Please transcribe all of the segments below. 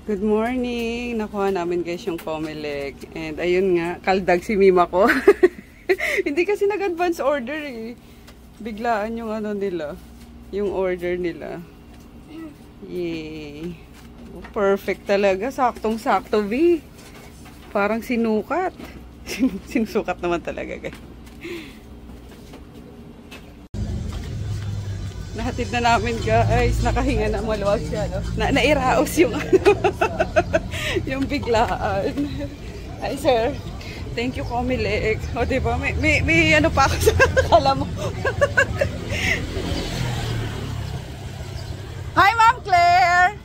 Good morning! Nakuha namin guys yung Comelec. And ayun nga, kaldag si Mima ko. Hindi kasi nag-advance order eh. Biglaan yung ano nila. Yung order nila. Yay! Perfect talaga. Saktong-sakto, B. Parang sinukat. Sinusukat naman talaga guys. Nahatid na namin guys. Nakahinga na, maluwag siya. No? Nairaos yung yung biglaan. Hi sir. Thank you Comelec. O diba? May ano pa ako sa kala mo. Hi Ma'am Claire.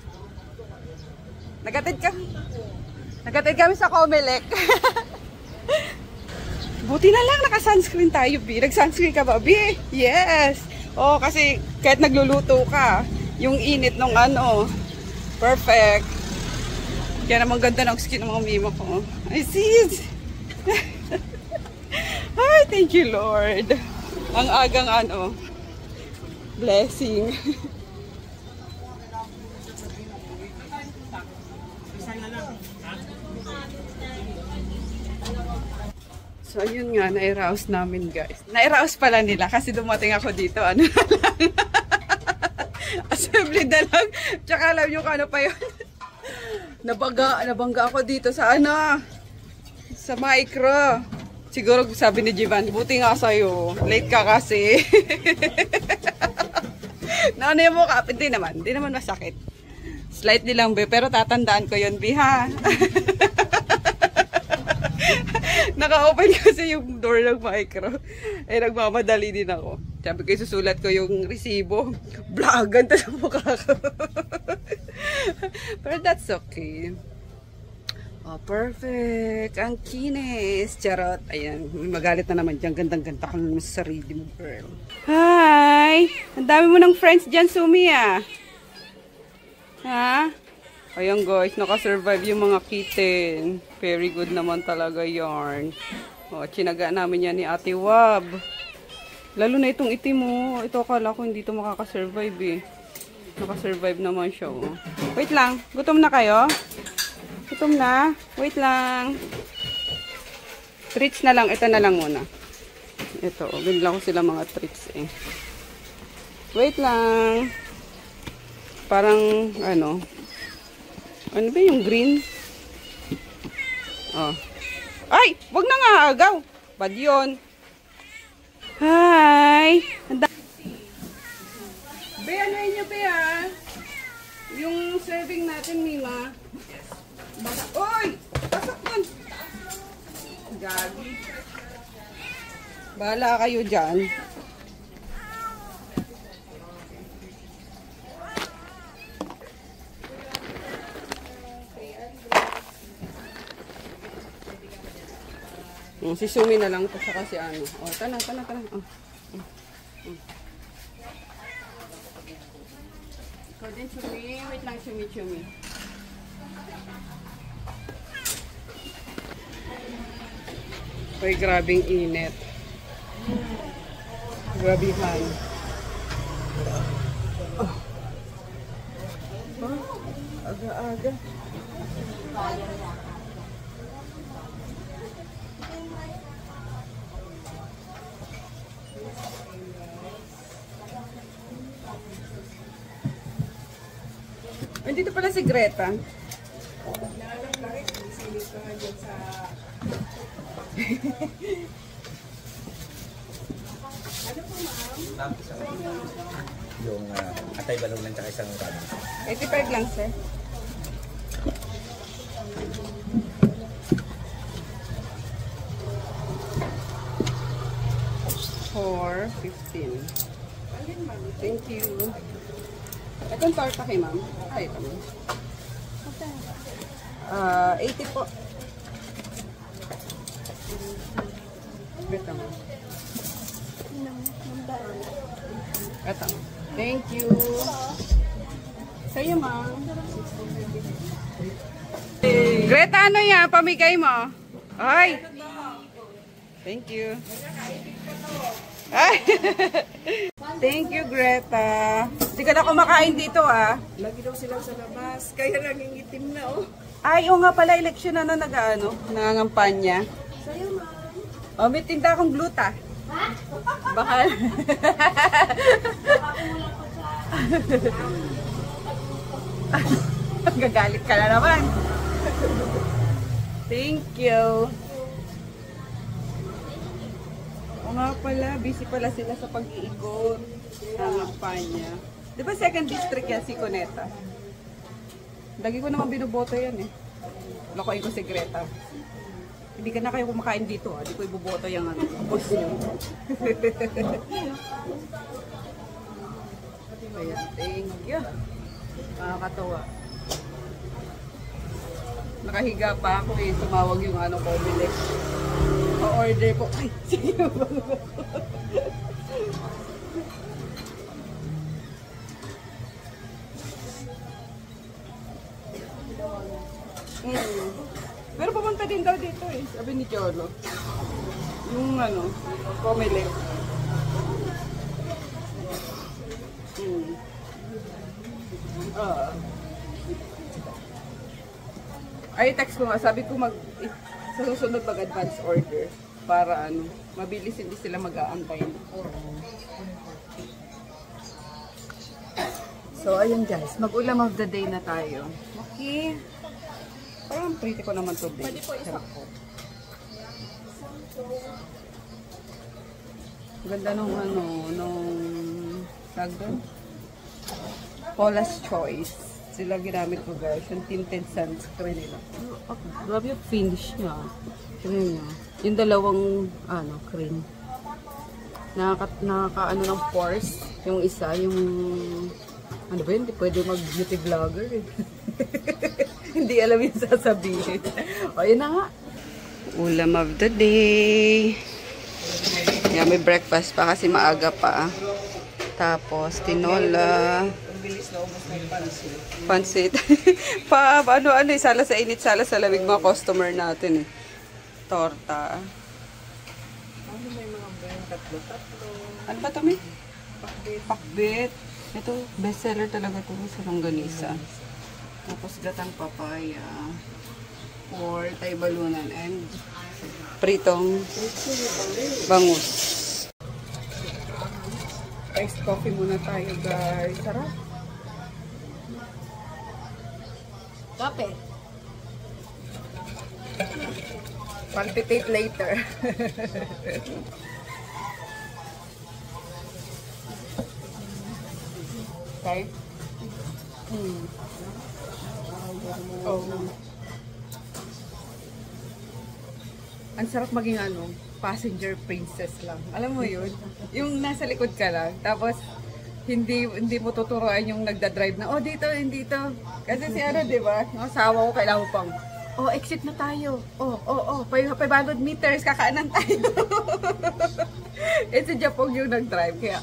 Nagatid kami sa Comelec. Buti na lang naka-sunscreen tayo, B. Nag-sunscreen ka ba, B? Yes. Oh, kasi kahit nagluluto ka, yung init nung ano, perfect. Kaya naman ganda ng skin ng mga Mima ko. I see it. Ay, thank you Lord. Ang agang ano, blessing. So, ayun nga, nairaos namin, guys. Nairaos pala nila kasi dumating ako dito. Ano na lang. Assembly na lang. Tsaka alam nyo kung ano pa yun. Nabangga ako dito sa ano. Sa micro. Siguro sabi ni Jivan, buti nga sa'yo. Late ka kasi. Ano yung mukha? Hindi naman masakit. Slightly lang, be. Pero tatandaan ko yun, be, ha? Naka-open kasi yung door ng micro. Eh, nagmamadali din ako. Sabi ko, susulat ko yung resibo. Blagan ta sa mukha ko. Pero that's okay. Oh, perfect. Ang kinis. Charot. Ayan. Magalit na naman dyan. Gandang-ganda ka naman sa sarili mo, girl. Hi! Ang dami mo ng friends dyan, Sumi, ah. Ha? Ayan guys, nakasurvive yung mga kitten. Very good naman talaga yarn. O, tsinaga namin yan ni Ate Wab. Lalo na itong itim mo. Ito akala ko hindi ito makakasurvive eh. Nakasurvive naman siya. Oh. Wait lang, gutom na kayo? Gutom na? Wait lang. Treats na lang, ito na lang muna. Ito, binila ko sila mga treats eh. Wait lang. Parang, ano ba yung green? Oh. Ay! Wag na nga agaw. Bad yun. Hi! Be, ano yun nyo, Be, ah? Yung serving natin, Mima. Baka, oy! Pasok dun! Gabi. Bahala kayo dyan. Si Sumi na lang po sa kasi ano. Oh, tana. Oh. Ikaw din, Sumi. Wait lang, Sumi. Ay, grabing init. Grabihan. Oh. Aga-aga. Dito pala si Greta. Ano po, ma'am? Yung atay balong lang tsaka isang rami. 85 lang, sir. $4.15. Thank you. Itong torta kay ma'am. Ay, ito ma'am. 80 po. Ito ma'am. Ito ma'am. Thank you. Sa'yo ma'am. Greta, ano yan? Pamigay mo. Ay. Thank you. Ay. Thank you, Greta. Hindi ka na kumakain dito, ah. Lagi daw silang sa labas. Kaya nangingitim na, oh. Ay, oo nga pala, eleksyon na nangangampanya. Sa'yo, ma'am. Oh, may tinda akong gluta. Baka. Gagalit ka na naman. Thank you. O nga pala, busy pala sila sa pag-iikot ng kampanya. Di ba second district yan si Cuneta? Lagi ko naman binoboto yan eh. Lokoin ko si Greta. Hindi ka na kayo kumakain dito, hindi ko iboboto yung boss nyo. Ayan, thank you. Nakakatawa. Nakahiga pa ako eh, tumawag yung bumili. O-order po. Ay, sige ba? Pero pumunta din daw dito eh, sabi ni Cholo. Yung pumili. Ay, text ko nga, sabi ko sa susunod mag-advance order para mabilis hindi sila mag-aantay. So, ayun guys, mag-ulam of the day na tayo. Okay. Parang pretty ko naman to day. Sarap ko. Ganda nung tag doon? Paula's Choice. Sila ginamit ko guys, yung tinted sunscreen nila. Grabe yung finish niya. Tingnan niya. Yung dalawang, cream. Nakaka ng pores. Yung isa, yung, hindi pwede mag-beauty vlogger eh. Hindi alam yung sasabihin. O, yun na nga. Ulam of the day. Yan, may breakfast pa kasi maaga pa. Tapos, tinola. Pansit. Sala sa init, sala sa lamig mga customer natin eh. Torta. May mga brand, tatlo. Ano ba ito, may? Pakbit. Ito, bestseller talaga ito sa longganisa. Tapos gatang papaya. Or taybalunan and pritong bangus. Iced coffee muna tayo guys. Sarap. Kape. Palpitate later. Okay. Oh. Ang sarap maging passenger princess lang. Alam mo yun? Yung nasa likod ka lang, tapos hindi mo tuturuan yung nagda-drive na, dito, dito. Kasi si di ba? Yung asawa ko, kailangan pang, exit na tayo. 500 meters, kakaanan tayo. Si Japong yung nag-drive. Kaya,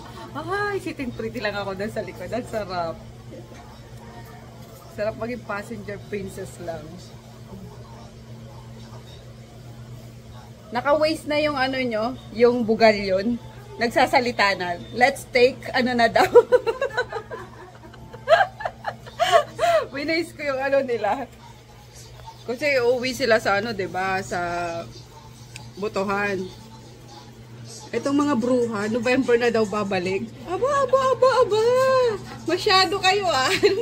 sitting pretty lang ako doon sa likod. Ang sarap. Sarap maging passenger princess lang. Naka-waste na yung nyo, yung bugalyon. Nagsasalita na. Let's take, na daw. Winays ko yung nila. Kasi uuwi sila sa diba? Sa Botohan. Itong mga bruha, November na daw babalik. Aba. Masyado kayo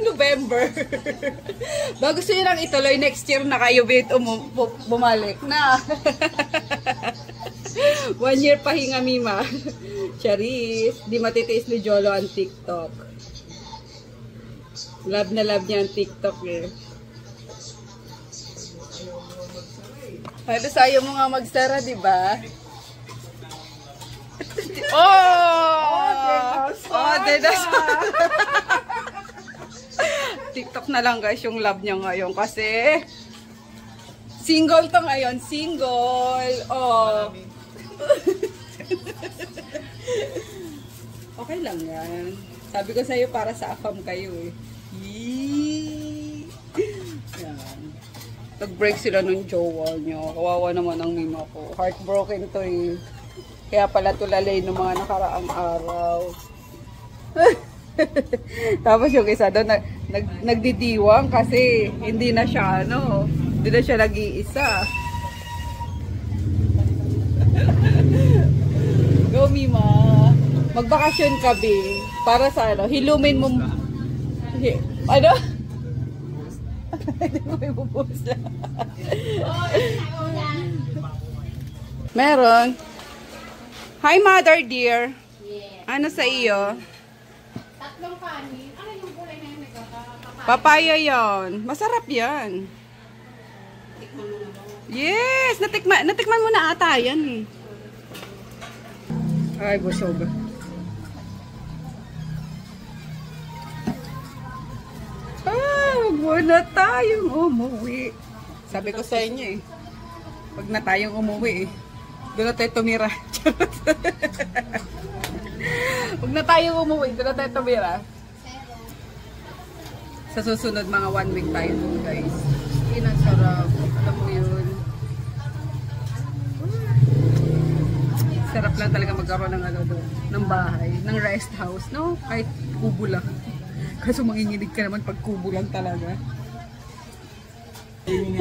November. Ba gusto nyo lang ituloy, next year na kayo bumalik na. 1 year pahinga, Mima. Charis, di matitiis ni Jolo ang TikTok. Love na love niya ang TikTok eh. Halos ayaw mo nga magsara, di ba? TikTok na lang guys yung love niya ngayon kasi single to ngayon, single. Okay lang yan. Sabi ko sa'yo para sa afam kayo eh. Yan. Nag-break sila nung jowa niya. Kawawa naman ang mima ko. Heartbroken to eh. Kaya pala tulalay ng mga nakaraang araw. Tapos yung isa doon, nagdidiwang kasi hindi na siya, hindi na siya nag-iisa. Go, Mima. Magbakasyon ka, Bing. Para sa hilumin mo. Ano? Hindi mo ibubuhos lang. Meron. Hi, mother dear. Ano sa iyo? Tatlong kanin. Ano yung gulay na yun? Papaya yan. Masarap yan. Yes! Natikman mo na ata yan eh. Ay, busog. Huwag muna tayong umuwi. Sabi ko sa inyo eh. Huwag na tayong umuwi eh. Doon na tayo tumira. Huwag na tayong umuwi. Doon na tayo tumira. Sa susunod mga 1 week tayo doon guys. Sarap. Alam mo yun. Sarap lang talaga magkaroon ng ng bahay, ng rest house, no? Kahit kubo lang. Kaso manginginig ka naman pag kubo lang talaga. Wait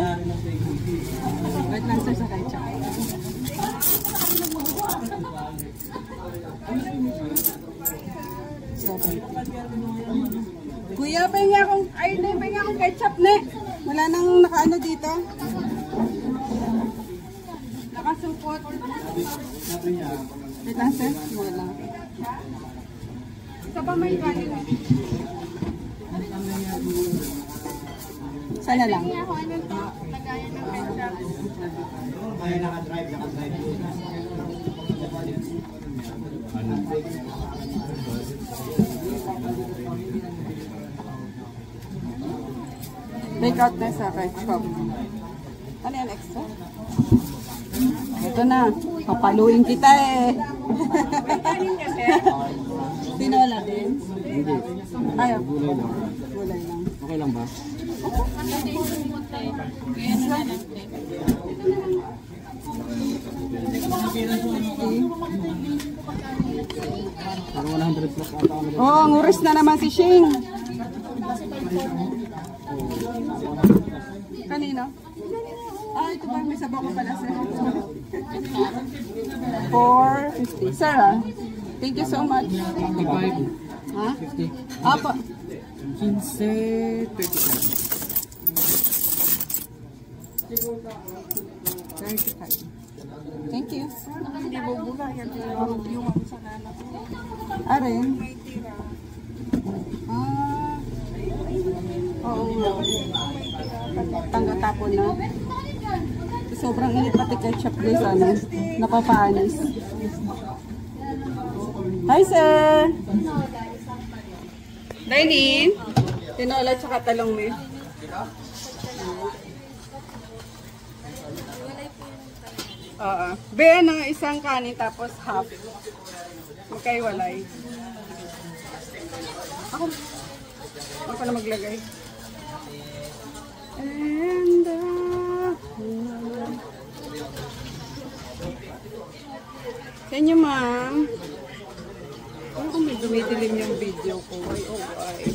lang sir sa ketchup. Kuya, pahinga akong ketchup, ne. Wala nang nakaano dito. Nakasupot. Wait lang, sir. Wala. Isa pa may kanin. Sana lang. Lagayan ng ketchup. Ay, naka-drive. Take out na sa ketchup. Ano yan, extra? Ito na. Papaluin kita eh. Tinola din? Ayaw. Gulay lang. Okay lang ba? Parang 100 plus ata. Oh, ang uris na naman si Shing. Kanino? Ah, ito ba? May sabaw ko pala, sir. 450. Sir, thank you so much. 55. Ha? 50. Apa. 15, 35. 35. Thank you. Hindi mo bula yan. Yung sa nana ko. Arin. May tira. Ah. Oo. Tanggatapon na. Sobrang init pati ketchup guys, napapanis. Hi sir! Dainin? Tinola tsaka talong mo. Oo. Be, ng isang kanin tapos half. Magkaiwalay. Ako na maglagay. And sa inyo, ma'am. Ano kung may dumidilim yung video ko? Ay, ay.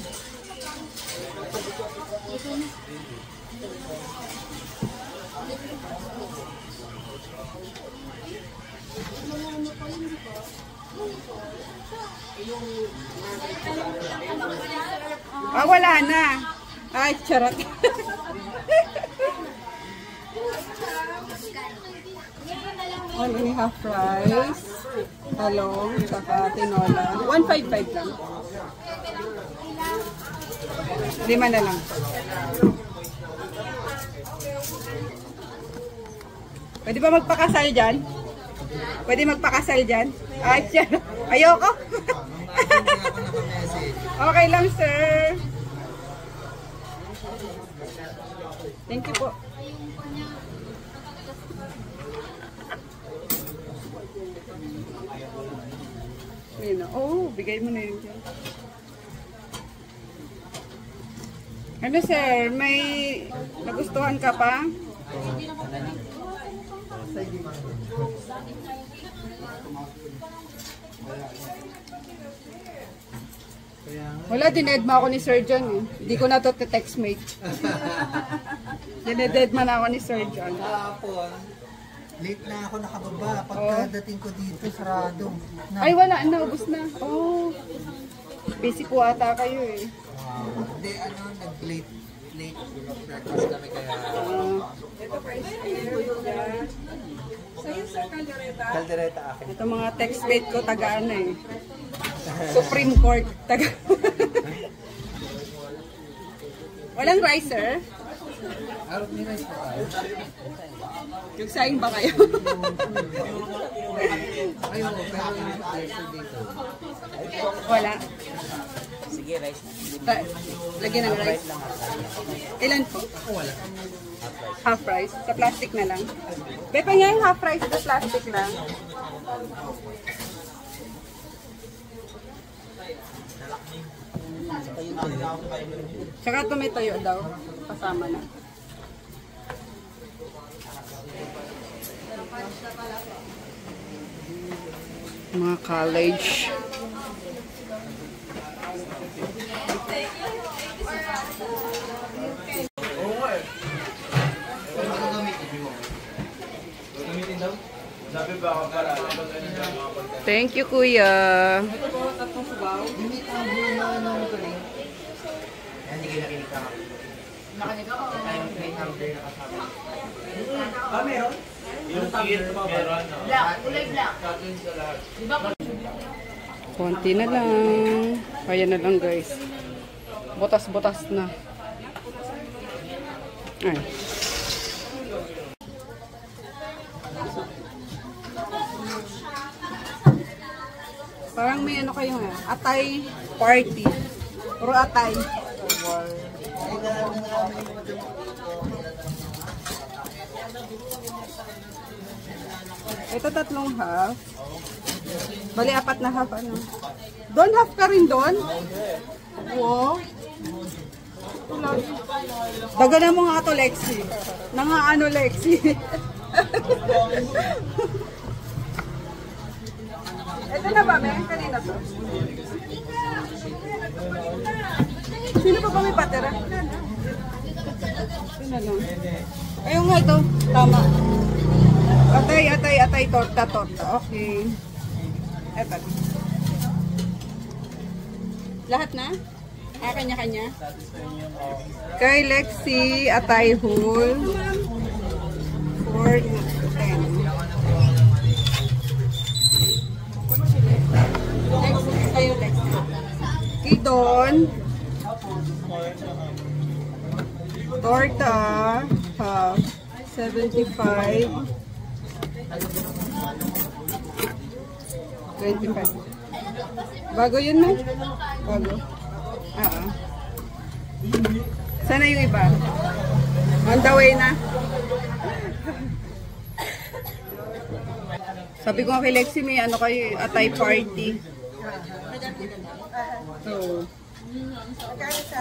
Ah, wala na. Ay, charot. One and a half rice, talong, saka tinola. 155 lang. 5 na lang. Pwede ba magpakasal dyan? Pwede magpakasal dyan? Ay, ayoko. Okay lang, sir. Thank you po. Oh, bigay mo na yun dyan. Ano, sir? May nagustuhan ka pa? Wala, dinedma ako ni Sir John eh. Hindi ko na to textmate. Dinedma na ako ni Sir John. Kahapon, late na ako nakababa. Pagkadating ko dito, sarado. Ay, wala. Naubos na. Oh. Busy po ata kayo eh. Hindi, nag-late breakfast kami kaya... Ito guys, sa'yo sa Caldereta. Caldereta akin. Ito mga textmate ko, taga ano eh. Supreme Court. Taga... Walang ricer? Araw ni rice pa tayo. Nagsaing ba kayo? Ayun, pero yung rice dito. Wala. Sige, rice na. Lagyan ng rice. Ilan po? Wala. Half rice. Sa plastic na lang. Bepa nga yung half rice sa plastic lang. Tsaka tumitoyo daw. Kasama na. Mga college. Thank you, Kuya. Konti na lang. Kaya na lang, guys. Butas-butas na. Ay. Parang may ano kayo nga, atay party. Puro atay. Ito 3 half. Bali 4 na half ano. Doon half ka rin doon? Wow. Daganan mo nga to, Lexi. Nangaano, Lexi. Ito na ba? Meron kanina to. Sino pa ba may patera? Ito na lang. Ayun nga ito. Tama. Atay, torta. Okay. Eto. Lahat na? Kanya-kanya? Kay Lexi, atay whole. 4 10. Next, kayo Lexi. Kidon. Torta. Half. 75. 25. Bago yun na? Bago. Sana yung iba? On the way na. Sabi ko nga kay Lexi, may ano kayo, atay party. So,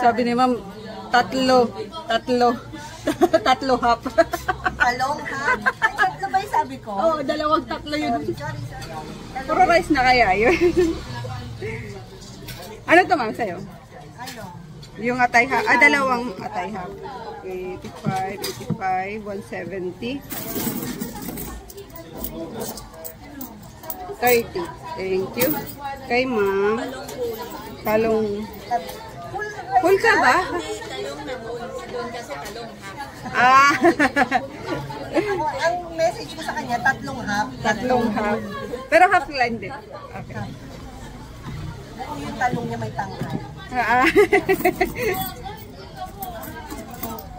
sabi ni ma'am, tatlo hap. Talong ha? Ay, tatlo ba yung sabi ko? Oo, dalawang tatlo yun. Puro rice na kaya yun. Ano to ma'am sa'yo? Ano? Yung atay hap, dalawang atay hap. 85, 170. 30. Thank you. Kay ma'am. Talong. Full ka ba? Talong na full. Doon kasi talong ha. Ah. Ang message ko sa kanya, 3 half. 3 half. Pero half line din. Okay. Yung talong niya may tangkay. Ah.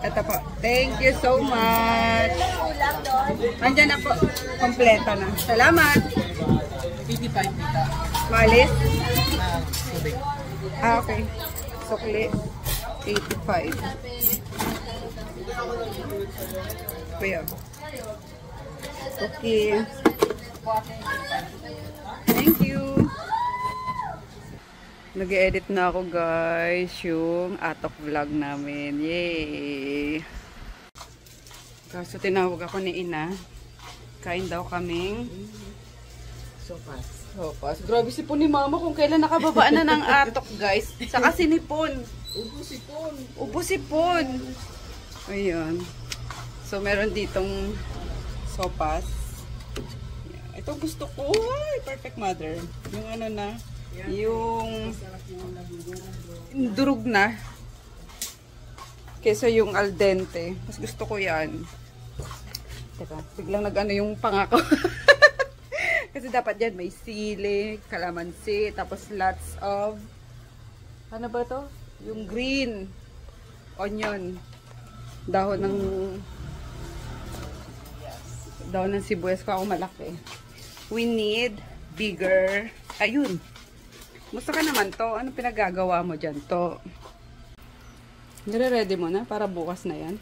Ito po. Thank you so much. Ulam doon. Andyan na po. Kompleto na. Salamat. 85 dito. Malis? Tubig. Ah, okay. Sukli. 85. Kuya. Okay. Thank you. Nag-edit na ako guys yung atok vlog namin. Yay! Kaso tinawag ako ni Ina. Kain daw kaming Sopas. Sopas. Grabe sipon ni mama kung kailan nakababaan na ng atok, guys. Saka sinipon. Ubo sipon. Ayan. So, meron ditong sopas. Ito gusto ko. Ay, perfect mother. Yung ano na, yung durog na. Kesa yung al dente. Mas gusto ko yan. Teka, biglang nag-ano yung pangako. Kasi dapat yan may sili, kalamansi, tapos lots of, ano ba to? Yung green onion. Dahon ng sibuyas ko ako malaki. We need bigger. Ayun. Musta ka naman to? Ano pinagagawa mo dyan to? Nire-ready mo na para bukas na yan?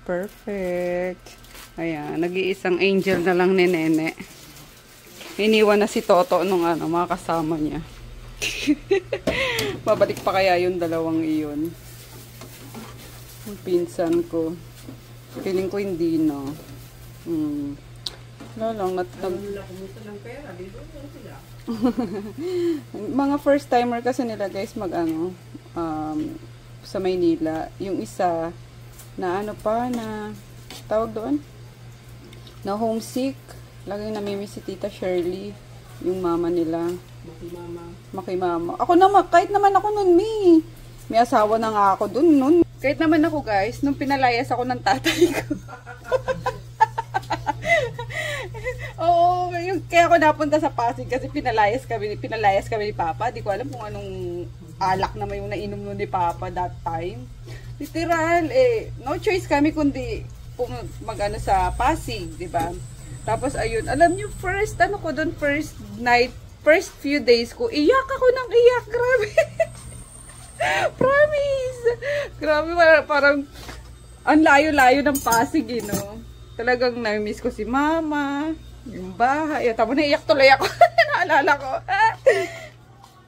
Perfect. Ayan, nag-iisang angel na lang ni Nene. Iniwan na si Toto nung mga kasama niya. Babalik pa kaya yung dalawang iyon. Yung pinsan ko. Feeling ko hindi na. Wala lang. Mga first timer kasi nila guys sa Maynila. Yung isa na tawag doon? Na homesick. Laging namimiss si Tita Shirley. Yung mama nila. Makimama. Ako naman, kahit naman ako nun, may asawa na nga ako dun nun. Kahit naman ako guys, nung pinalayas ako ng tatay ko. Oo, kaya ako napunta sa Pasig kasi pinalayas kami ni Papa. Di ko alam kung anong alak naman yung nainom nun ni Papa that time. Literal, no choice kami kundi magano sa Pasig, di ba? Tapos ayun, alam niyo first night, first few days ko, iyak ako ng iyak, grabe. Promise. Grabe, parang ang layo-layo ng Pasig, no? Talagang na-miss ko si Mama, yung bahay. Tapos naiyak tuloy ako. Naalala ko.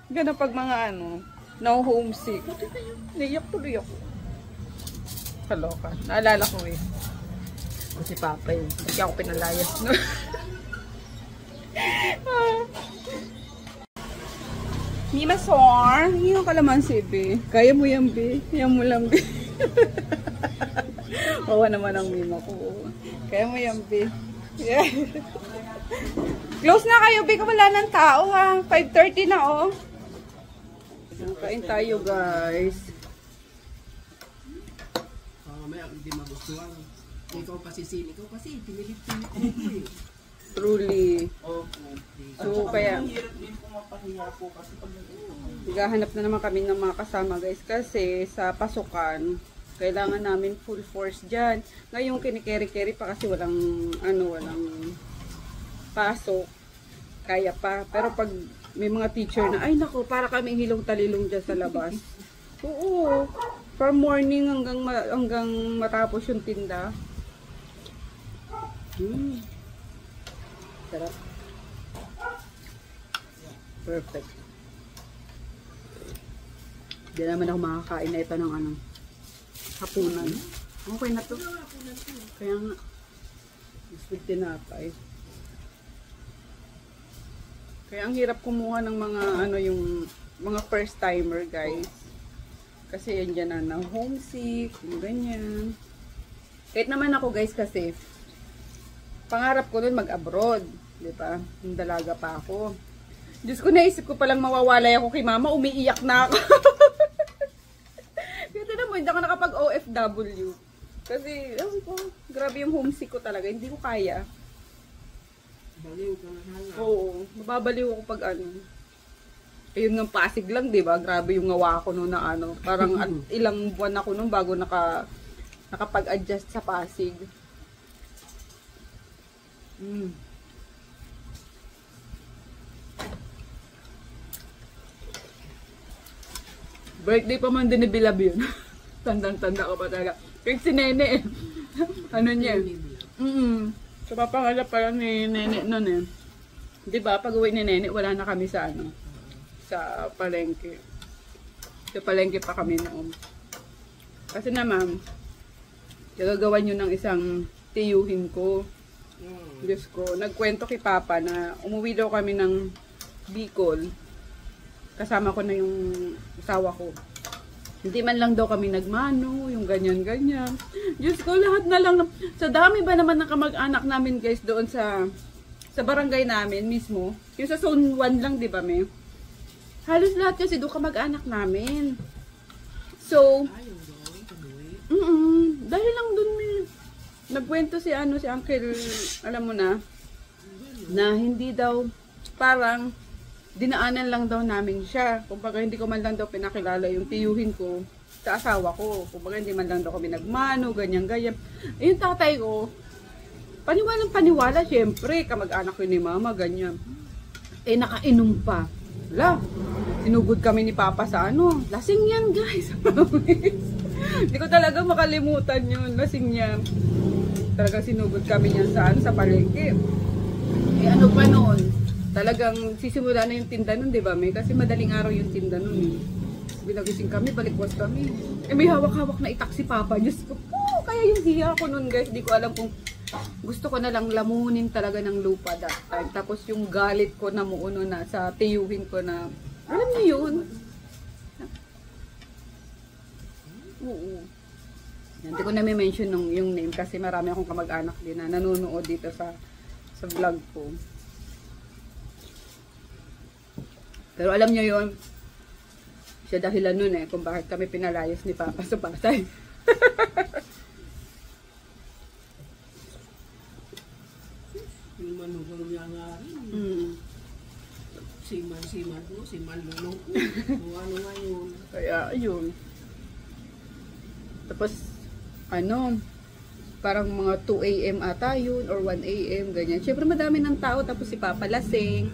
Ganun pag mga no homesick. Naiyak tuloy ako. Kaloka. Naalala ko si Papa yun. Hindi ako pinalayas, no? Mima Sor, yung kalamansi, be. Kaya mo yan, be. Kaya mo lang, be. Kawa naman ang Mima ko. Kaya mo yan, be. Yeah. Close na kayo, be. Wala ng tao, ha. 5:30 na, oh. Kain tayo, guys. Mamaya, hindi magustuhan. Ikaw pa si Sin. Ikaw kasi, pinilit-pilit ko eh. Truly. So, kaya Hirap din pumapahiya po kasi pag naghahanap na naman kami ng mga kasama guys kasi sa pasukan kailangan namin full force dyan. Ngayon kinikeri-keri pa kasi walang pasok. Kaya pa. Pero pag may mga teacher na, ay nako, para kaming hilong-talilong dyan sa labas. Oo. From morning hanggang matapos yung tinda. Sarap. Perfect. Hindi naman ako makakain na ito ng hapunan. Okay na to. Kaya nga. Sweet tinapay. Kaya ang hirap kumuha ng mga yung mga first timer guys. Kasi yan dyan na homesick, yung ganyan. Kahit naman ako guys kasi pangarap ko nun mag-abroad. Diba? Yung dalaga pa ako. Diyos ko, naisip ko palang mawawalay ako kay Mama, umiiyak na ako. Kaya tinan mo, hindi ako nakapag-OFW. Kasi, grabe yung homesick ko talaga. Hindi ko kaya. Baliw ka na. Oo, mababaliw ako pag ayun ng Pasig lang, diba? Grabe yung ngawa ko noon na parang ilang buwan ako noon bago nakapag-adjust sa Pasig. Birthday pa man din ni Bilab yun. Tandang-tanda ko pa talaga. Kaya si Nene niya. So papangalap pa lang ni Nene noon Diba, pag uwi ni Nene, wala na kami sa sa palengke. Sa palengke pa kami noon. Kasi naman, gagawan yun ng isang tiyuhin ko. Diyos ko, nagkwento kay Papa na umuwi daw kami ng Bicol. Kasama ko na yung asawa ko. Hindi man lang daw kami nagmano, yung ganyan-ganyan. Diyos ko, lahat na lang. Sa dami ba naman ng kamag-anak namin guys doon sa barangay namin mismo. Yung sa zone 1 lang, di ba, May? Halos lahat kasi doon kamag-anak namin. So, dahil lang doon may nagkwento si Uncle, alam mo na hindi daw, parang dinaanan lang daw namin siya. Kumbaga hindi ko man lang daw pinakilala yung tiyuhin ko sa asawa ko. Kumbaga hindi man lang daw kami nagmano, ganyan-ganyan. Yung tatay ko, paniwala, syempre, kamag-anak ko ni mama, ganyan. Eh, nakainom pa. Wala, sinugod kami ni Papa sa lasing yan guys. Hindi ko talaga makalimutan yun, lasing yan. Talagang sinugod kami niyan sa palengke. Eh ano pa noon? Talagang sisimula na yung tinda nun, di ba, May? Kasi madaling araw yung tinda nun. Eh. Binagising kami, balikwas kami. Eh may hawak-hawak na itak si Papa. Diyos ko, kaya yung hiya ko nun, guys. Di ko alam kung gusto ko na lang lamunin talaga ng lupa that time. Tapos yung galit ko na muuno na sa tiyuhin ko na, alam niyo yun? Oo. Hindi ko na may mention yung name kasi marami akong kamag-anak din na nanonood dito sa vlog ko. Pero alam niyo yun, siya dahilan nun kung bakit kami pinalayas ni Papa sa Pasay. Yung manugong niya nga rin. Siman ko, siman lulong ko. Kung ano nga yun. Kaya, ayun. Tapos, parang mga 2 AM ata yun, or 1 AM, ganyan. Siyempre, madami ng tao, tapos si Papa lasing,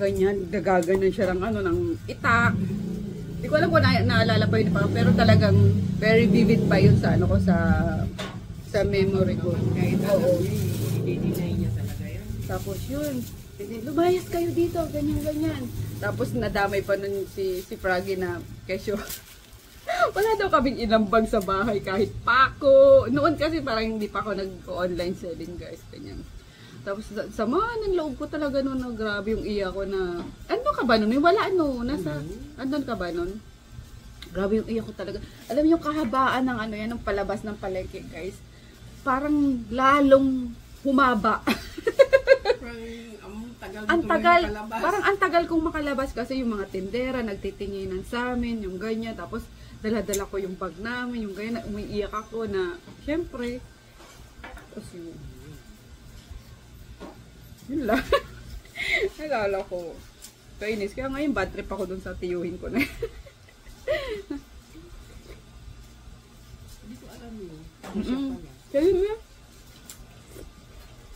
ganyan, dagaganan siya ng itak. Hindi ko alam kung naalala pa yun, pero talagang very vivid pa yun sa sa memory ko. Kahit Oo. i-deny niya talaga yan. Tapos yun, lumayas kayo dito, ganyan-ganyan. Tapos nadamay pa nun si Froggy na, kesyo, wala daw kaming inambag sa bahay kahit pako. Noon kasi parang hindi pa ako nag-online selling guys, ganyan. Tapos sama ng loob ko talaga noon, grabe yung iya ko na, ano ka ba nun? Wala andun ka ba nun? Grabe yung iya ko talaga. Alam niyo yung kahabaan ng ng palabas ng palengke guys. Parang lalong humaba. Ang tagal, parang ang tagal kong makalabas kasi yung mga tindera nagtitinginan sa amin, yung ganyan. Tapos dala-dala ko yung bag namin, yung ganyan, umiiyak ako na, syempre, tapos yun lang. Nalala ko. Kainis. Kaya ngayon bad trip ako dun sa tiyuhin ko na. Hindi ko alam yun. Siya pala. Kaya yun nga.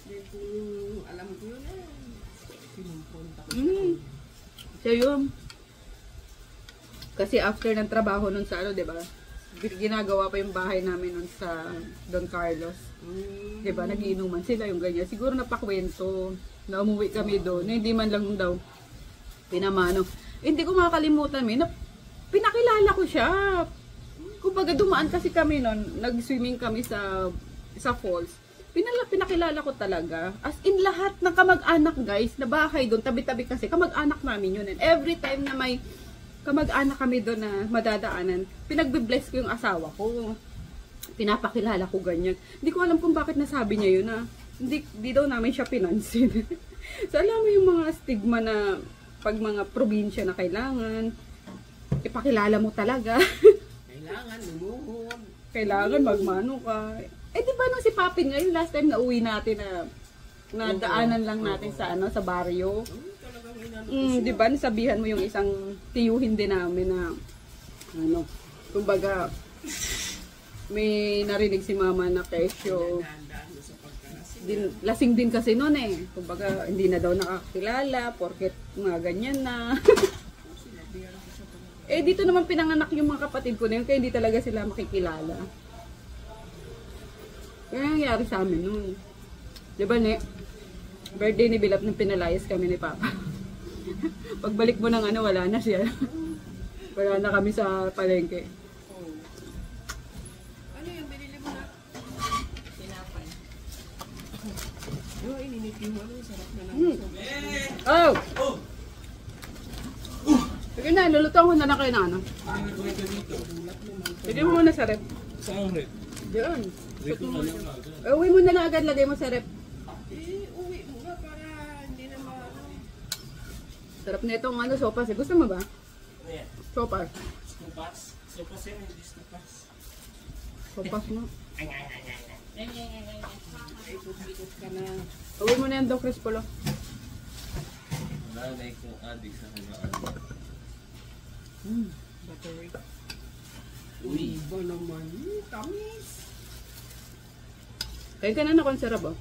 Hindi ko alam ko yun Pinumpunta ko Siya yun. Kasi after ng trabaho nun sa diba? Ginagawa pa yung bahay namin nun sa Don Carlos. Diba? Nagiinuman sila yung ganyan. Siguro napakwento na umuwi kami doon. Hindi man lang daw pinamano. Hindi ko makakalimutan na pinakilala ko siya. Kumbaga dumaan kasi kami nun. Nag-swimming kami sa falls. Pinakilala ko talaga. As in lahat ng kamag-anak guys na bahay doon. Tabi-tabi kasi kamag-anak namin yun. And every time na may kamag-anak kami doon na madadaanan, pinagbe-bless ko yung asawa ko. Pinapakilala ko ganyan. Hindi ko alam kung bakit nasabi niya yun na hindi daw namin siya pinansin. So alam mo yung mga stigma na pag mga probinsya na kailangan ipakilala mo talaga. Kailangan lumuhod. Kailangan magmano ka. Eh di ba nung si Papin ngayon last time na uwi natin na daanan lang natin sa baryo. Di ba nasabihan mo yung isang tiyuhin din namin na kumbaga may narinig si mama na kesyo lasing din kasi noon kumbaga hindi na daw nakakilala porket mga ganyan na. Eh dito naman pinanganak yung mga kapatid ko na yun kaya hindi talaga sila makikilala. Kaya nangyari sa amin noon. Di ba birthday ni Bilap nung pinalayas kami ni Papa. Pagbalik mo ng wala na siya. Wala na kami sa palengke. Ano yung binili mo na? Tinapay. mainit yung ano, sarap na naman. Oh! Sige na, lulutuan ko na lang kayo na ano. Lagyan mo muna sa rep. Saan rin? Diyan. Uwi mo na lang agad, lagay mo sa rep. Uwi mo nga para hindi na Sarap na itong ano, sopas. Gusto mo ba? Sopas. Sopas? Sopas yan, hindi sopas. Sopas mo. ikot-ikot ka na. Uwi mo na yan daw, Chris Polo. Wala na ikong adik sa kanya. Battery. Uy, iba naman. Tamis. Kaya ka na nakonsarap, oh.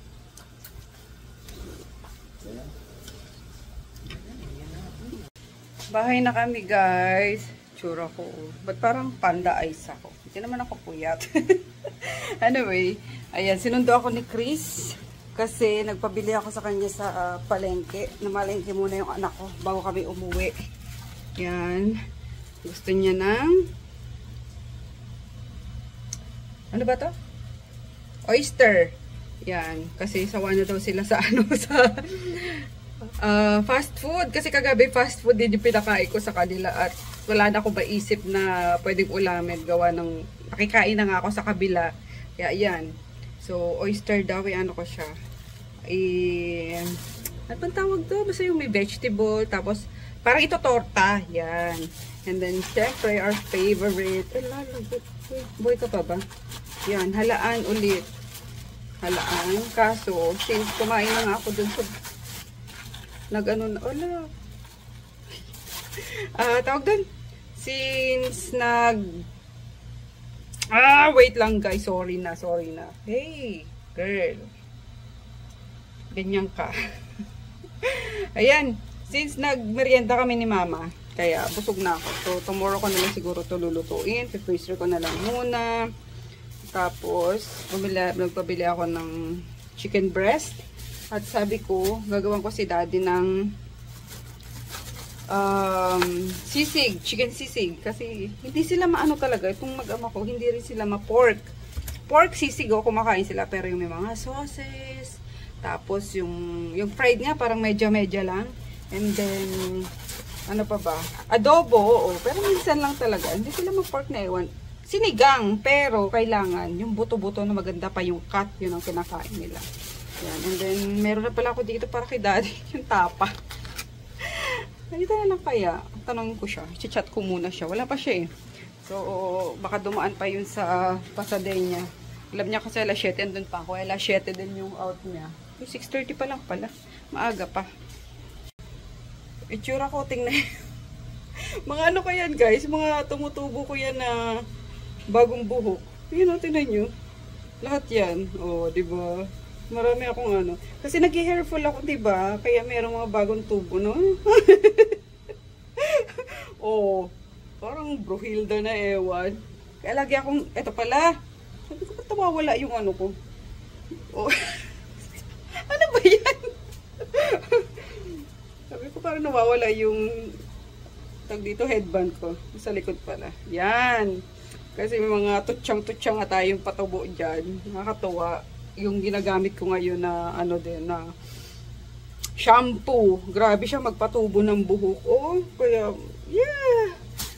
Bahay na kami, guys. Tsura ko. Ba't parang panda eyes ako? Hindi naman ako puyat. Anyway, ayan, sinundo ako ni Chris. Kasi nagpabili ako sa kanya sa palengke. Namalengke muna yung anak ko bago kami umuwi. Yan. Gusto niya ng... Ano ba to? Oyster. Yan. Kasi sawa na daw sila sa ano, sa... fast food. Kasi kagabi fast food din yung pinakain ko sa kanila. At wala na akong maisip na pwedeng ulamin. Gawa ng... Nakikain na nga ako sa kabila. Kaya yan. So, oyster daw. Ano ko siya. Ano bang tawag to? Basta yung may vegetable. Tapos, parang ito torta. Yan. And then, syempre, our favorite. Boy ka pa ba? Yan. Halaan ulit. Halaan. Kaso, since kumain na nga ako dun sa... Nag-ano na. Wala. Tawag dun. Since wait lang guys. Sorry na. Hey, girl. Ganyan ka. Ayan. Since nagmerienda kami ni mama, kaya busog na ako. So, tomorrow ko na lang siguro ito lulutuin. Pre-freezer ko na lang muna. Tapos, nagpabili ako ng chicken breast. At sabi ko, gagawin ko si daddy ng sisig, chicken sisig. Kasi hindi sila maano talaga. Itong mag-ama ko, hindi rin sila ma-pork. Pork sisig, kumakain sila. Pero yung may mga sauces. Tapos yung fried nga, parang medya-medya lang. And then, ano pa ba? Adobo, oo. Pero minsan lang talaga. Hindi sila ma-pork na ewan. Sinigang, pero kailangan yung buto-buto na maganda pa yung cut. Yun ang kinakain nila. Yan. And then, meron na pala ako dito para kay daddy. Yung tapa. Dito na lang kaya. Tanongin ko siya. I-chat ko muna siya. Wala pa siya eh. So, baka dumaan pa yun sa Pasadena. Alam niya kasi alas 7 andun pa ako. Alas 7 din yung out niya. 6:30 pa lang pala. Maaga pa. Itsura ko, tingnan. Mga ano ko yan guys. Mga tumutubo ko yan na bagong buhok. Yun o, tingnan nyo. Lahat yan. O, diba? Marami akong ano. Kasi nag-hairful ako, diba? Kaya merong mga bagong tubo, no? Oh, parang Brohilda na ewan. Kaya lagi akong, eto pala. Sabi ko, ba't nawawala yung ano ko? Oh. Ano ba yan? Sabi ko, parang nawawala yung tag dito, headband ko. Sa likod pala. Yan. Kasi may mga tutsang-tutsang nga tayong patubo dyan. Nakakatuwa. Yung ginagamit ko ngayon na ano din na shampoo. Grabe siya magpatubo ng buhok. Oh, kaya yeah.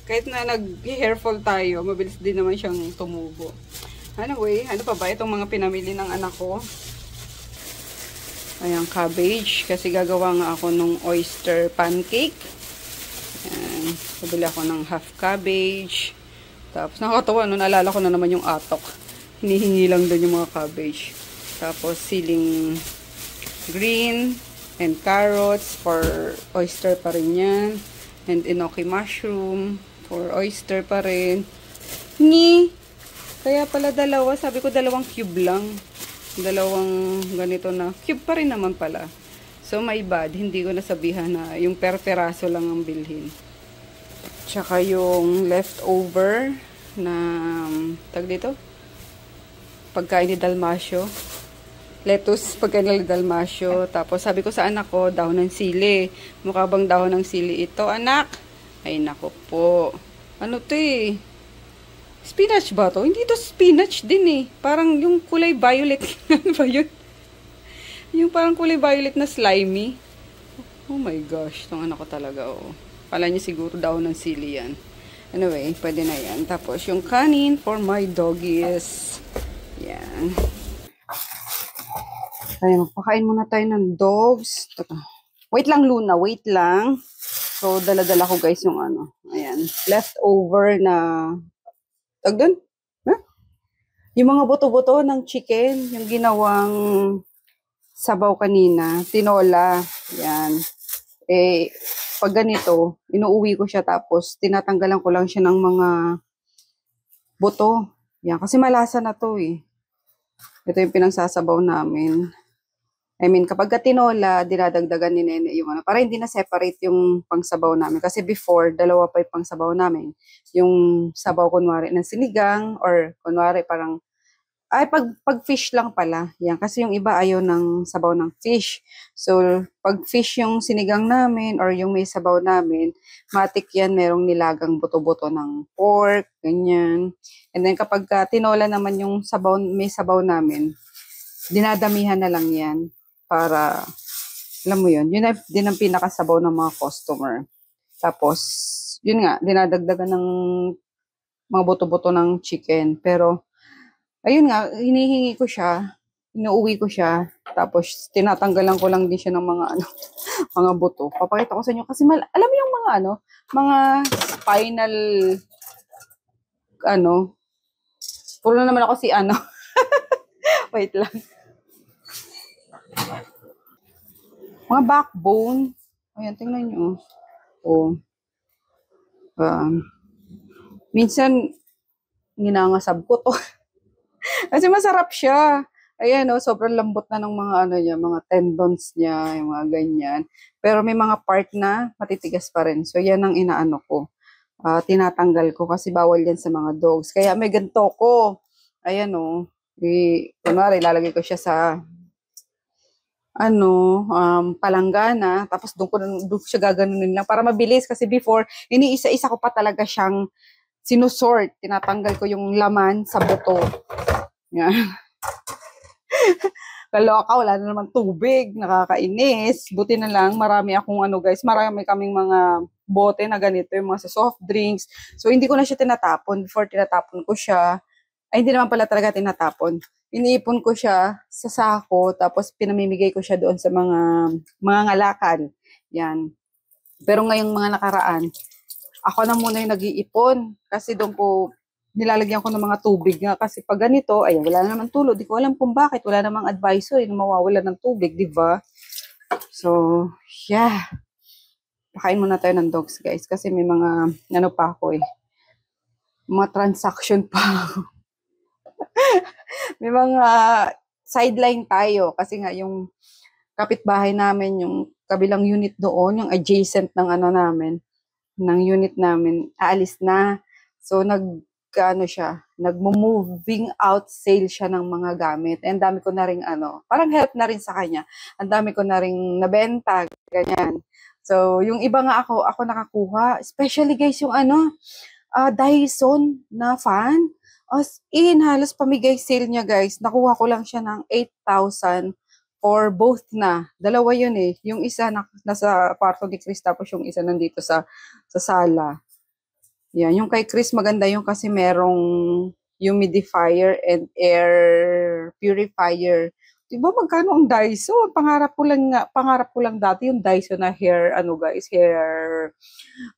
Kahit na nag-hairfall tayo, mabilis din naman siyang tumubo. Anyway, ano pa ba itong mga pinamili ng anak ko? Ayan, cabbage kasi gagawa nga ako ng oyster pancake. Ayan, pabili ako ng half cabbage. Tapos nakakatawa, no, naalala ko na naman yung atok. Hinihingi lang doon yung mga cabbage. Tapos siling green and carrots for oyster pa rin yan. And enoki mushroom for oyster pa rin. Kaya pala dalawa. Sabi ko 2 cube lang. 2 ganito na. Cube pa rin naman pala. So my bad. Hindi ko nasabihan na yung per-peraso lang ang bilhin. Tsaka yung leftover na tag dito. Pagkain ni Dalmasyo. Lettuce, pagkain ni Dalmasyo. Tapos sabi ko sa anak ko, dahon ng sili. Mukha bang dahon ng sili ito, anak? Ay, nako po. Ano to eh? Spinach ba to? Hindi to spinach din eh. Parang yung kulay violet. Ano ba yun? Yung parang kulay violet na slimy. Oh my gosh, itong anak ko talaga, oh. Kala niya siguro daw ng sili yan. Anyway, pwede na yan. Tapos, yung kanin for my doggies. Yan. Ayan, magpakain muna tayo ng dogs. Wait lang, Luna. Wait lang. So, dala-dala ko guys yung ano. Ayan. Leftover na... Tag doon? Huh? Yung mga buto-buto ng chicken. Yung ginawang sabaw kanina. Tinola. Yan. Eh, pag ganito, inuuwi ko siya tapos tinatanggalan ko lang siya ng mga buto. Yan. Kasi malasa na to eh. Ito yung pinangsasabaw namin. I mean, kapag tinola, dinadagdagan ni Nene yung ano, para hindi na separate yung pangsabaw namin. Kasi before, dalawa pa yung pangsabaw namin. Yung sabaw kunwari ng sinigang or kunwari parang, pag fish lang pala. Yan, kasi yung iba ayaw ng sabaw ng fish. So, pag fish yung sinigang namin or yung may sabaw namin, matik yan, merong nilagang buto-buto ng pork, ganyan. And then kapag tinola naman yung sabaw, may sabaw namin, dinadamihan na lang yan. Para, alam mo yun, yun din ang pinakasabaw ng mga customer. Tapos, yun nga, dinadagdagan ng mga buto-buto ng chicken. Pero, ayun nga, hinihingi ko siya, inuuwi ko siya, tapos tinatanggalan ko lang din siya ng mga ano, mga buto. Papakita ko sa inyo kasi alam mo yung mga ano, mga spinal ano, puro na naman ako si ano. Wait lang. Mga backbone. Ayan, tingnan nyo. Oh. Minsan, ginangasab ko to. Kasi masarap siya. Ayan, oh, sobrang lambot na ng mga ano niya, mga tendons niya, yung mga ganyan. Pero may mga part na matitigas pa rin. So, yan ang inaano ko. Tinatanggal ko kasi bawal yan sa mga dogs. Kaya may ganito ko. Ayan, oh. Kunwari, lalagay ko siya sa palanggana, tapos doon ko siya gaganunin lang para mabilis kasi before, iniisa-isa ko pa talaga siyang sinusort. Tinatanggal ko yung laman sa buto. Yan. Kaloka, wala na naman tubig, nakakainis. Buti na lang, marami akong guys, marami kaming mga bote na ganito, yung mga sa soft drinks. So, hindi ko na siya tinatapon. Before, tinatapon ko siya. Ay, hindi naman pala talaga tinatapon. Iniipon ko siya sa sako, tapos pinamimigay ko siya doon sa mga ngalakan. Yan. Pero ngayong mga nakaraan, ako na muna yung nag-iipon. Kasi doon ko, nilalagyan ko ng mga tubig nga. Kasi pag ganito, ay wala naman tulo. Di ko alam kung bakit. Wala namang advisor na mawawala ng tubig, di ba? So, yeah. Pakain muna tayo ng dogs, guys. Kasi may mga, pa ako eh. Mga transaction pa ako. May mga sideline tayo kasi nga yung kapitbahay namin, yung kabilang unit doon, yung adjacent ng namin, ng unit namin, aalis na. So nagmo-moving out sale siya ng mga gamit. And dami ko na ring parang help na rin sa kanya. Ang dami ko na ring nabenta, ganyan. So yung iba nga ako nakakuha, especially guys yung Dyson na fan. As in, halos pamigay sale niya guys. Nakuha ko lang siya ng 8,000 for both na. Dalawa yun eh. Yung isa nasa kwarto ni Chris, tapos yung isa nandito sa sala. Yan. Yung kay Chris maganda yung kasi merong humidifier and air purifier. Diba magkano ang Dyson? Pangarap ko lang dati yung Dyson na hair hair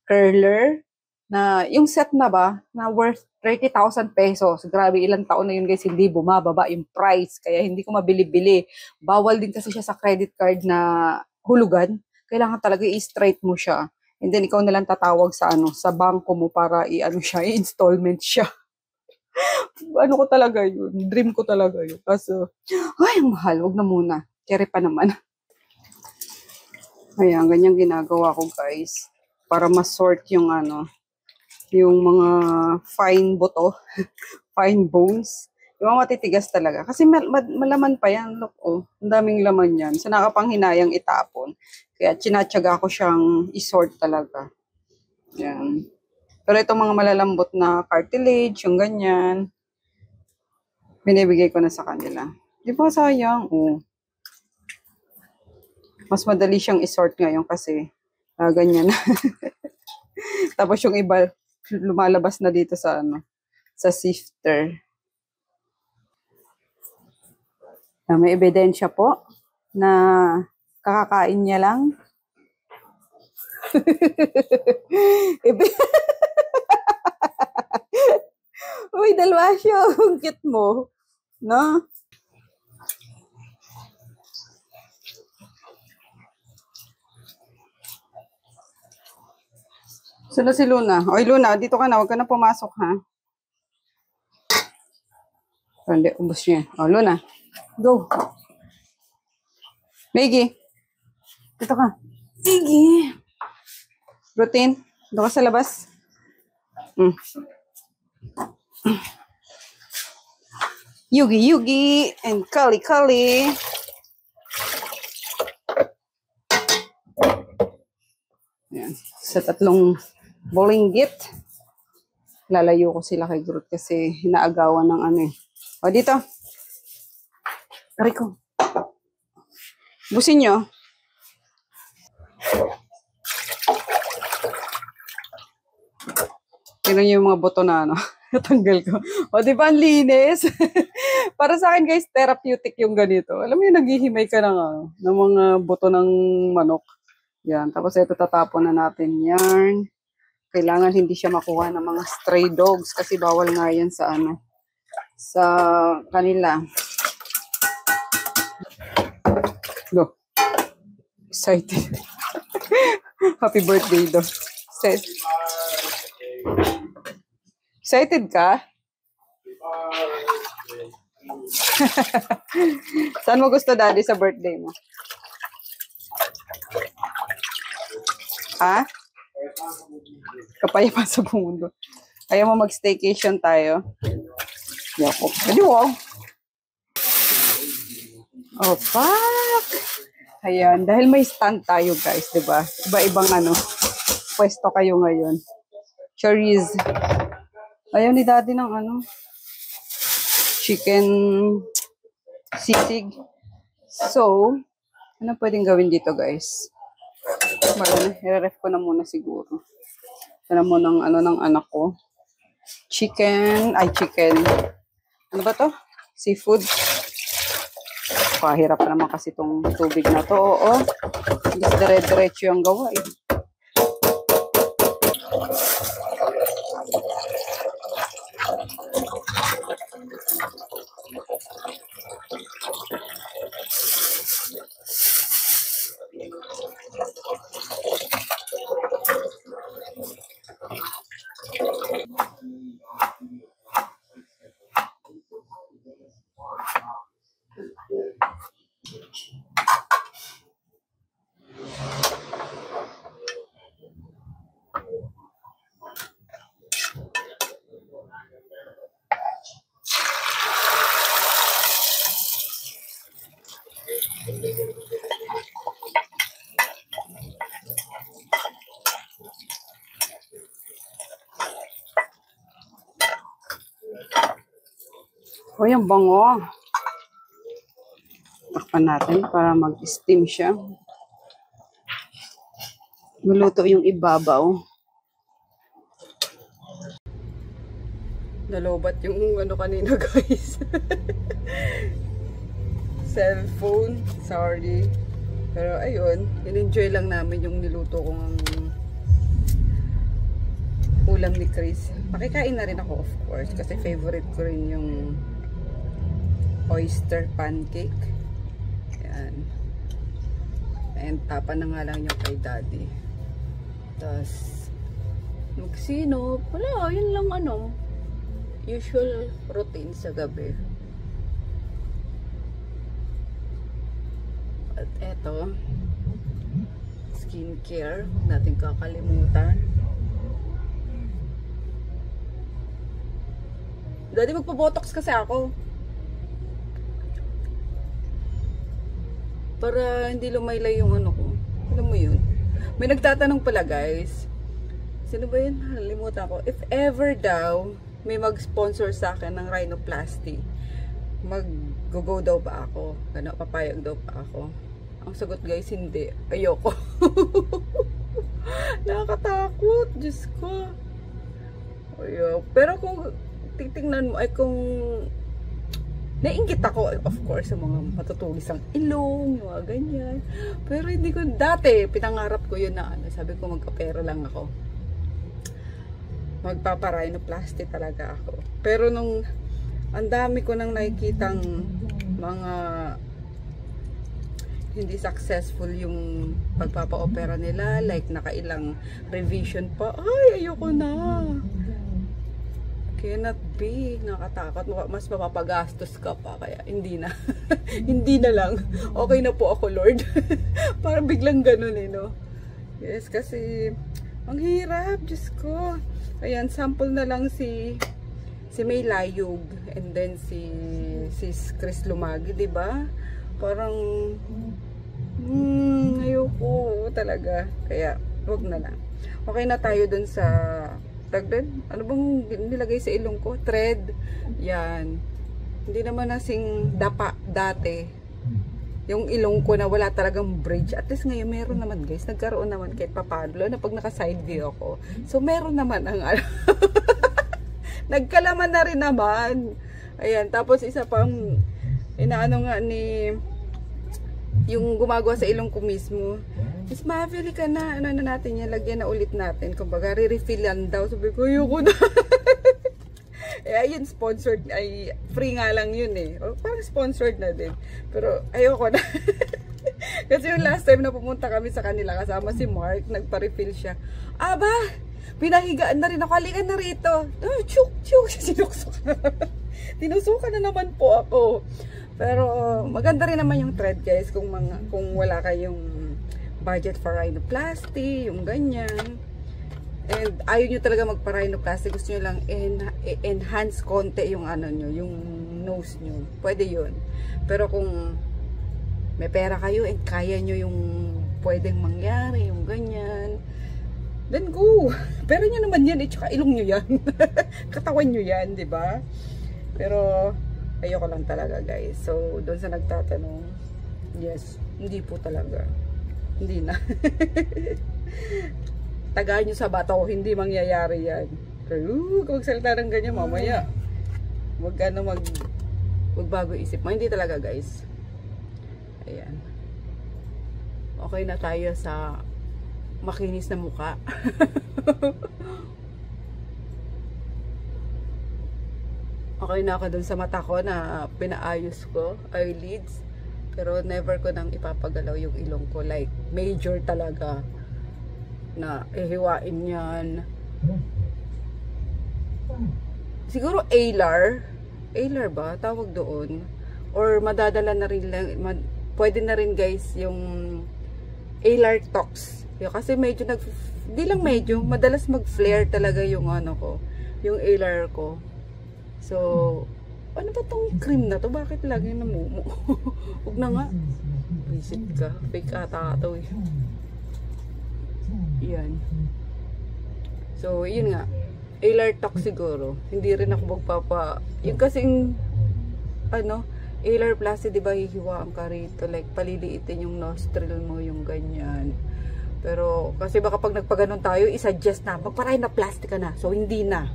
curler. Na yung set na ba, na worth 30,000 pesos. Grabe, ilang taon na yun guys, hindi bumababa yung price. Kaya hindi ko mabili-bili. Bawal din kasi siya sa credit card na hulugan. Kailangan talaga i-straight mo siya. And then ikaw nalang tatawag sa sa bangko mo para i-installment siya. Ko talaga yun. Dream ko talaga yun. Kaso, ay, ang mahal. Huwag na muna. Kere pa naman. Ayan, ganyan ginagawa ko guys. Para ma-sort yung yung mga fine buto, fine bones. Yung mga matitigas talaga. Kasi malaman pa yan. Look, oh, ang daming laman yan. So, nakapanghinayang itapon. Kaya, tinatsaga ko siyang isort talaga. Yan. Pero itong mga malalambot na cartilage, yung ganyan, binibigay ko na sa kanila. Di ba sayang? Oh. Mas madali siyang isort ngayon kasi ganyan. Tapos yung iba lumalabas na dito sa sa sifter. May ebidensya po na kakakain niya lang. Uy, dalawa siya. Ang cute mo. No? Sino si Luna? Oy, Luna, dito ka na. Huwag ka na pumasok, ha? Hindi, ubos niya. O, Luna. Go. Maggie. Dito ka. Maggie. Routine. Dito ka sa labas. Yugi, Yugi. And Kali, Kali. Ayan. Sa tatlong bowlinggit. Lalayo ko sila kay Groot kasi hinaagawan ng O, dito. Rico. Busin nyo. Tingnan nyo yung mga buto na natanggal ko. O, di ba ang linis? Para sa akin guys, therapeutic yung ganito. Alam mo yung naghihimay ka ng mga buto ng manok. Yan. Tapos ito tatapon na natin yan. Kailangan hindi siya makuha ng mga stray dogs kasi bawal nga yan sa sa kanila. Go. Excited. Happy birthday do. Excited ka? Saan mo gusto, Daddy, sa birthday mo? Ha? Kapayapaan sa mundo. Ayaw mo mag-staycation tayo? Yoko. Pwede wag. Oh, fuck! Ayan. Dahil may stand tayo, guys, diba? Iba-ibang pwesto kayo ngayon. Chorizo. Ayaw ni Daddy ng chicken sisig. So, ano pwedeng gawin dito, guys? I-ref ko na muna siguro. Ano mo ng ng anak ko. Chicken. Ano ba to? Seafood. Pahirap naman kasi itong tubig na to. Oo. Dire-diretso yung gawa eh. O, yung bango. Takpan natin para mag-steam siya. Maluto yung ibabaw. Nalobat yung kanina, guys. Cellphone. Sorry. Pero ayun, in-enjoy lang namin yung niluto kong ulam ni Chris. Pakikain na rin ako, of course, kasi favorite ko rin yung oyster pancake. Ayan. And tapan na nga lang yung kay Daddy. Tapos magsinop. Wala, yun lang usual routine sa gabi. At eto, skincare. Huwag natin kakalimutan. Daddy, magpa-botox kasi ako. Para hindi lumaylay yung ko. Alam mo yun? May nagtatanong pala, guys. Sino ba yun? Nalimutan ko. If ever daw may mag-sponsor sa akin ng rhinoplasty, mag-go daw ba ako? Papayag daw ba ako? Ang sagot guys, hindi. Ayoko. Nakakatakot. Diyos ko. Ayoko. Pero kung titingnan mo, ay kung naiingit ako, of course, sa mga matutulis ang ilong, yung mga ganyan. Pero hindi ko, dati, pinangarap ko yun na, sabi ko magkapera lang ako. Magpaparhinoplasty talaga ako. Pero nung, ang dami ko nang nakikitang mga hindi successful yung pagpapa-opera nila, like nakailang revision pa, ay, ayoko na. Cannot be. Nakatakot. Mas mapapagastos ka pa. Kaya hindi na. Hindi na lang. Okay na po ako, Lord. Parang biglang ganun eh, no? Yes, kasi ang hirap. Diyos ko. Ayan, sample na lang si May Layug. And then si Chris Lumagi, diba? Parang ayoko talaga. Kaya, wag na lang. Okay na tayo dun sa tagdan. Ano bang nilagay sa ilong ko? Thread. Yan. Hindi naman nasing dapa dati. Yung ilong ko na wala talagang bridge. At least ngayon meron naman guys. Nagkaroon naman kahit papalo na pag naka side view ako. So meron naman ang nagkalaman na rin naman. Ayan. Tapos isa pang inaano nga ni yung gumagawa sa ilong ko mismo. Is mabili ka na, ano na natin yan, lagyan na ulit natin. Kumbaga, re-refillan daw. Sabi ko, ayoko na. Eh, ayun, sponsored, ay, free nga lang yun eh. O, parang sponsored na din. Pero, ayoko na. Kasi yung last time na pumunta kami sa kanila, kasama si Mark, nagpa-refill siya. Aba, pinahigaan na rin ako, halika na rito. Oh, chuk, sinukso ka. Tinusukan na naman po ako. Pero, maganda rin naman yung thread guys, kung wala kayong budget for rhinoplasty, yung ganyan. And ayaw nyo talaga magpa-rhinoplasty, gusto nyo lang enhance konti yung ano nyo, yung nose nyo. Pwede yun. Pero kung may pera kayo and kaya nyo yung pwedeng mangyari, yung ganyan, then go. Pero nyo naman yan, tsaka ilong nyo yan. Katawan nyo yan, di ba? Pero ayoko lang talaga guys. So, doon sa nagtatanong, yes, hindi po talaga. Hindi na. Tagaan nyo sa bata ko, hindi mangyayari yan. Pero kung magsalita ng ganyan mamaya, magbago isip mo. Hindi talaga guys. Ayan. Okay na tayo sa makinis na mukha. Okay na ako dun sa mata ko na pinaayos ko, eyelids. Pero never ko nang ipapagalaw yung ilong ko. Like, major talaga. Na ihiwain yan. Siguro alar. Alar ba? Tawag doon. Or madadala na rin lang. Pwede na rin guys yung alar tox. Kasi medyo di lang medyo. Madalas mag-flare talaga yung ano ko. Yung alar ko. So, ano ba tong cream na to? Bakit lagi namumu? Huwag na nga. Visit ka. Fake ata ito eh. Yan. So, yun nga. Alar tox siguro. Hindi rin ako magpapa... Yung kasing, ano, alar plasty, diba, hihiwaan ka rito. Like, paliliitin yung nostril mo, yung ganyan. Pero, kasi baka pag nagpaganon tayo, isuggest na, magpa-rhinoplasty ka na. So, hindi na.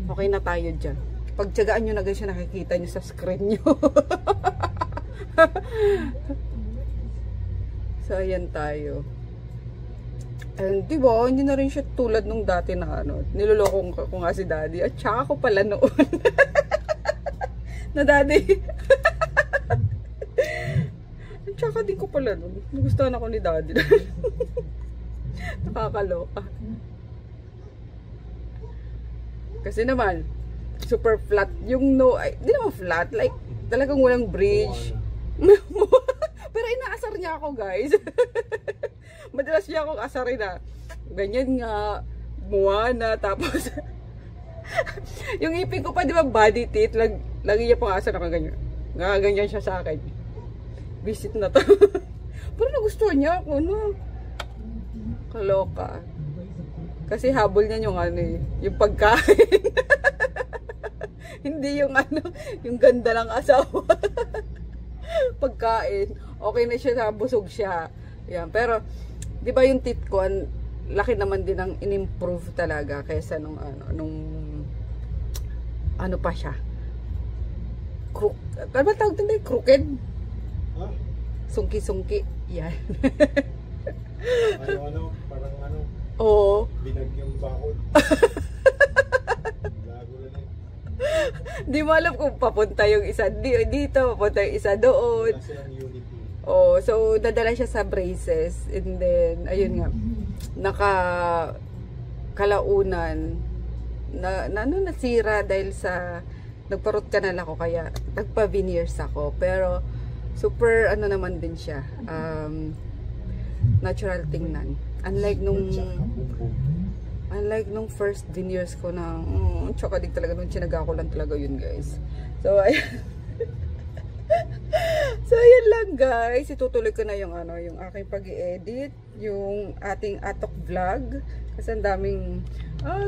Okay na tayo dyan. Pagtsagaan nyo na guys yung nakikita nyo sa screen nyo. So, ayan tayo. And, diba, hindi na rin siya tulad nung dati na ano. Niloloko ko nga si daddy. At saka ko pala noon. Na daddy. At saka din ko pala noon. Nagustuhan ako ni daddy. Nakakaloka. Kasi naman, super flat yung no, ay, di naman flat, like talagang walang bridge. Pero inaasar niya ako guys. Madalas niya akong asarin na ganyan nga, Moana, tapos yung ipin ko pa di ba body teeth, lagi niya pang asar na ganyan. Ganyan siya sa akin. Visit na to. Pero nagustuhan niya ako, no? Kaloka. Kasi habol niya yung ano eh, yung pagkain. Hindi yung ano, yung ganda ng asawa. Pagkain. okay na siya, busog siya. Yan. Pero, di ba yung teeth ko, laki naman din ang in-improve talaga kaysa nung ano pa siya. Ano ba tawag din? Crooked? Ha? Sungki-sungki. Yan. Parang ano, Oo. binag yung bakod. Lago na yun. Di mo alam kung papunta yung isa dito, papunta yung isa doon. Wala silang unity. Oh, so dadala siya sa braces and then ayun nga kalaunan nasira dahil sa nagparot canal ako kaya nagpa-veneers ako, pero super ano naman din siya, natural tingnan, unlike nung first veneers ko na tsaka din talaga nung chinaga ko lang talaga yun, guys. So ayan. So ayan lang, guys, itutuloy ko na yung aking pag-i-edit, yung ating atok vlog kasi ang daming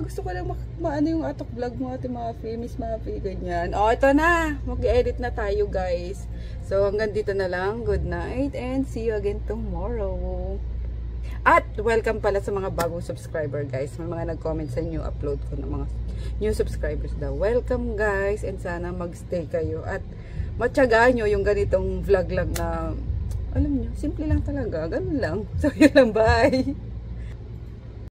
gusto ko lang maano yung atok vlog mo, ating mga Miss Mafi, ganyan. Ito na, mag-edit na tayo, guys. So hanggang dito na lang, good night and see you again tomorrow. At welcome pala sa mga bagong subscriber, guys. May mga nag-comment sa new upload ko ng mga new subscribers daw. Welcome, guys, and sana magstay kayo at matyagaan nyo yung ganitong vlog lang na alam nyo, simple lang talaga, ganun lang. So yun lang, bye!